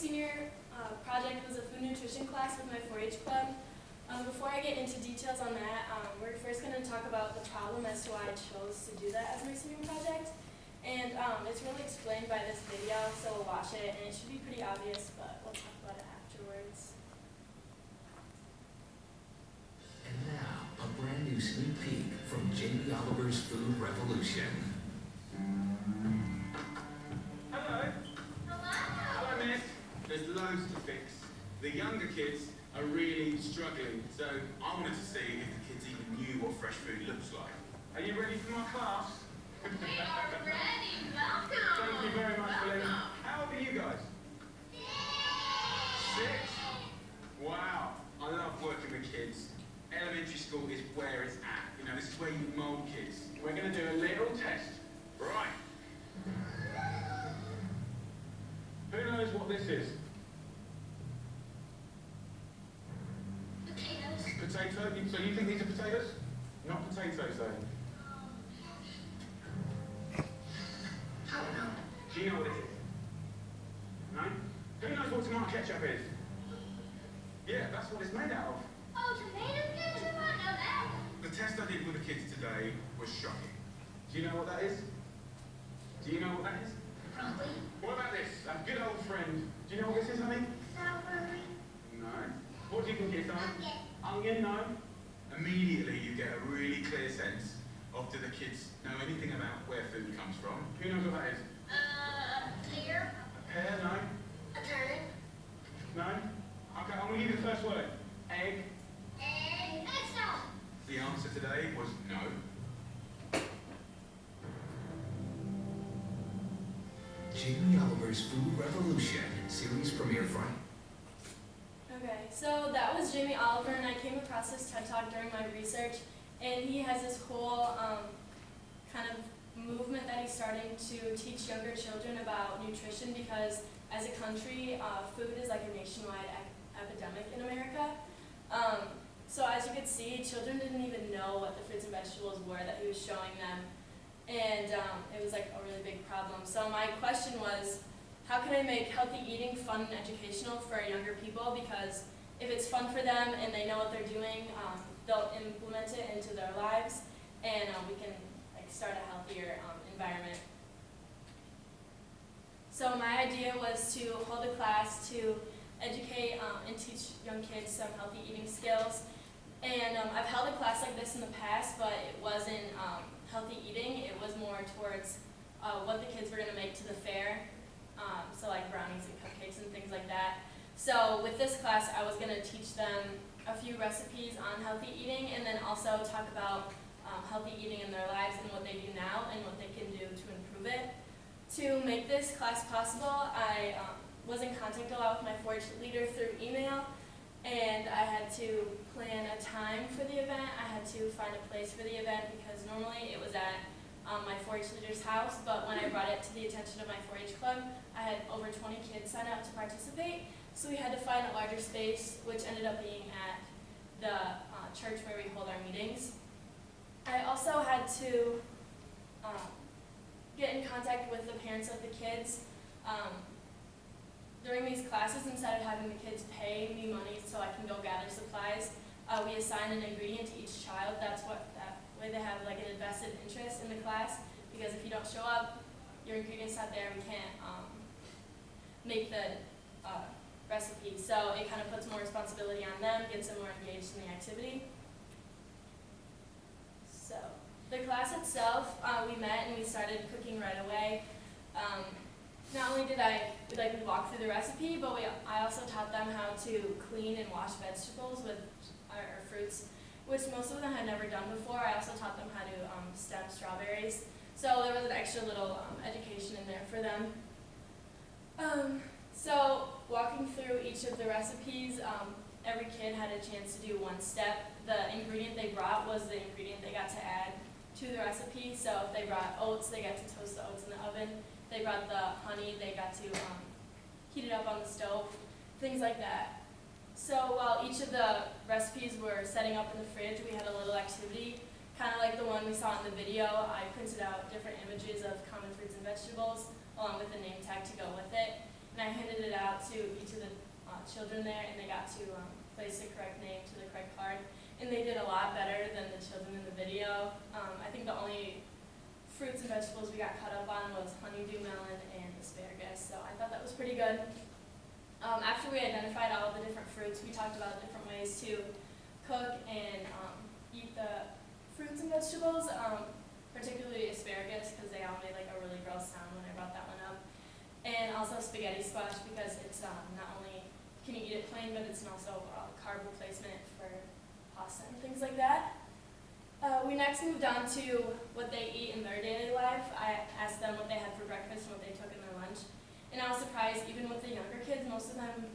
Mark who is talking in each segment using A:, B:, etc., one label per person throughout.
A: senior project was a food nutrition class with my 4-H club. Before I get into details on that, we're first going to talk about the problem as to why I chose to do that as my senior project. And it's really explained by this video, so we'll watch it, and it should be pretty obvious, but we'll talk about it afterwards.
B: And now, a brand new sneak peek from Jamie Oliver's Food Revolution.
C: Hello.
D: Hello.
C: Hello, miss. There's loads to fix. The younger kids are really struggling, so I wanted to see if the kids even knew what fresh food looks like. Are you ready for my class?
D: We are ready. Welcome.
C: Thank you very much, Lynn. How old are you guys? 6? Wow. I love working with kids. Elementary school is where it's at. You know, this is where you mold kids. We're going to do a little test. Right. Who knows what this is?
D: Potatoes.
C: Potato? So you think these are potatoes? Not potatoes, though.
D: I don't know.
C: Do you know what it is? No? Who knows what tomato ketchup is? Yeah, that's what it's made out of.
D: Oh, tomato ketchup. I know that.
C: The test I did with the kids today was shocking. Do you know what that is? Do you know what that is?
D: Probably.
C: What about this? A good old friend. Do you know what this is, honey?
D: Celery.
C: No. What do you think it is, honey?
D: Onion.
C: Onion, no. Immediately you get a really clear sense of do the kids know anything about where food comes from? Who knows what that is?
D: Pear.
C: A pear, no.
D: A turnip.
C: No? Okay, I'm going to give you the first word. Egg.
D: Egg. Vegetable.
C: The answer today was no.
B: Jamie Oliver's Food Revolution series premiere Friday.
A: Okay, so that was Jamie Oliver, and I came across this TED Talk during my research, and he has this whole kind of movement that he's starting to teach younger children about nutrition, because as a country, food is like a nationwide epidemic in America. So as you could see, children didn't even know what the fruits and vegetables were that he was showing them, and it was like a really big problem. So my question was, how can I make healthy eating fun and educational for younger people? Because if it's fun for them and they know what they're doing, they'll implement it into their lives, and we can like start a healthier environment. So my idea was to hold a class to educate and teach young kids some healthy eating skills. And I've held a class like this in the past, but it wasn't healthy eating. It was more towards what the kids were going to make to the fair. So like brownies and cupcakes and things like that. So with this class, I was going to teach them a few recipes on healthy eating, and then also talk about healthy eating in their lives and what they do now and what they can do to improve it. To make this class possible, I was in contact a lot with my 4-H leader through email, and I had to plan a time for the event. I had to find a place for the event, because normally it was at my 4-H leader's house, but when I brought it to the attention of my 4-H club, I had over 20 kids sign up to participate, so we had to find a larger space, which ended up being at the church where we hold our meetings. I also had to get in contact with the parents of the kids. During these classes, instead of having the kids pay me money so I can go gather supplies, we assign an ingredient to each child. That way they have like an invested interest in the class, because if you don't show up, your ingredient's not there, we can't make the recipe. So it kind of puts more responsibility on them, gets them more engaged in the activity. So the class itself, we met and we started cooking right away. Not only did we walk through the recipe, but I also taught them how to clean and wash vegetables with our fruits, which most of them had never done before. I also taught them how to stem strawberries. So there was an extra little education in there for them. So walking through each of the recipes, every kid had a chance to do one step. The ingredient they brought was the ingredient they got to add to the recipe. So if they brought oats, they got to toast the oats in the oven. They brought the honey, they got to heat it up on the stove, things like that. So while each of the recipes were setting up in the fridge, we had a little activity, kind of like the one we saw in the video. I printed out different images of common fruits and vegetables, along with a name tag to go with it. And and I handed it out to each of the children there, and they got to place the correct name to the correct card, and they did a lot better than the children in the video. I think the only fruits and vegetables we got caught up on was honeydew melon and asparagus, so I thought that was pretty good. After we identified all of the different fruits, we talked about different ways to cook and eat the fruits and vegetables, particularly asparagus, because they all made like a really gross sound when I brought that one up. And also spaghetti squash, because it's not only can you eat it plain, but it's also a carb replacement for pasta and things like that. We next moved on to what they eat in their daily life. I asked them what they had for breakfast and what they took in their lunch. And I was surprised, even with the younger kids, most of them,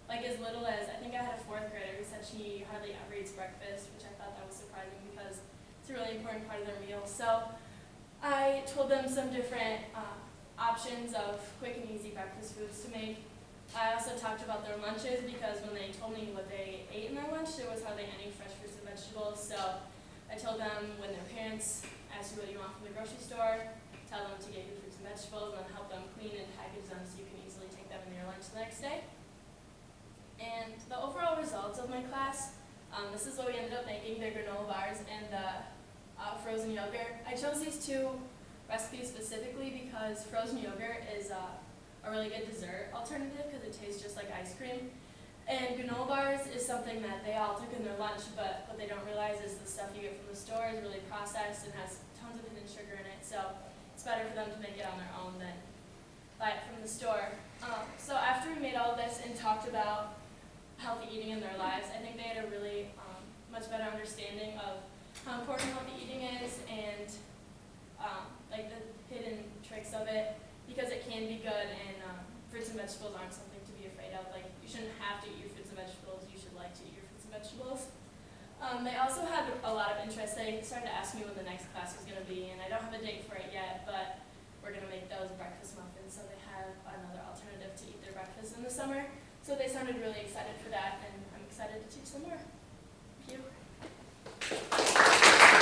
A: like as little as, I think I had a 4th grader who said she hardly ever eats breakfast, which I thought that was surprising because it's a really important part of their meal. So I told them some different options of quick and easy breakfast foods to make. I also talked about their lunches because when they told me what they ate in their lunch, there was hardly any fresh fruits and vegetables. So I told them when their parents ask you what you want from the grocery store, tell them to get you fruits and vegetables and then help them clean and package them so you can easily take them in your lunch the next day. And the overall results of my class, this is what we ended up making, the granola bars and the frozen yogurt. I chose these 2 recipes specifically because frozen yogurt is a really good dessert alternative because it tastes just like ice cream. And granola bars is something that they all took in their lunch, but what they don't realize is the stuff you get from the store is really processed and has tons of hidden sugar in it. So it's better for them to make it on their own than buy it from the store. So after we made all of this and talked about healthy eating in their lives, I think they had a really much better understanding of how important healthy eating is and like the hidden tricks of it, because it can be good and fruits and vegetables aren't something to be afraid of. Like, you shouldn't have to eat your fruits and vegetables, you should like to eat your fruits and vegetables. They also had a lot of interest. They started to ask me when the next class was going to be, and I don't have a date for it yet, but we're going to make those breakfast muffins so they have another alternative to eat their breakfast in the summer. So they sounded really excited for that, and I'm excited to teach them more.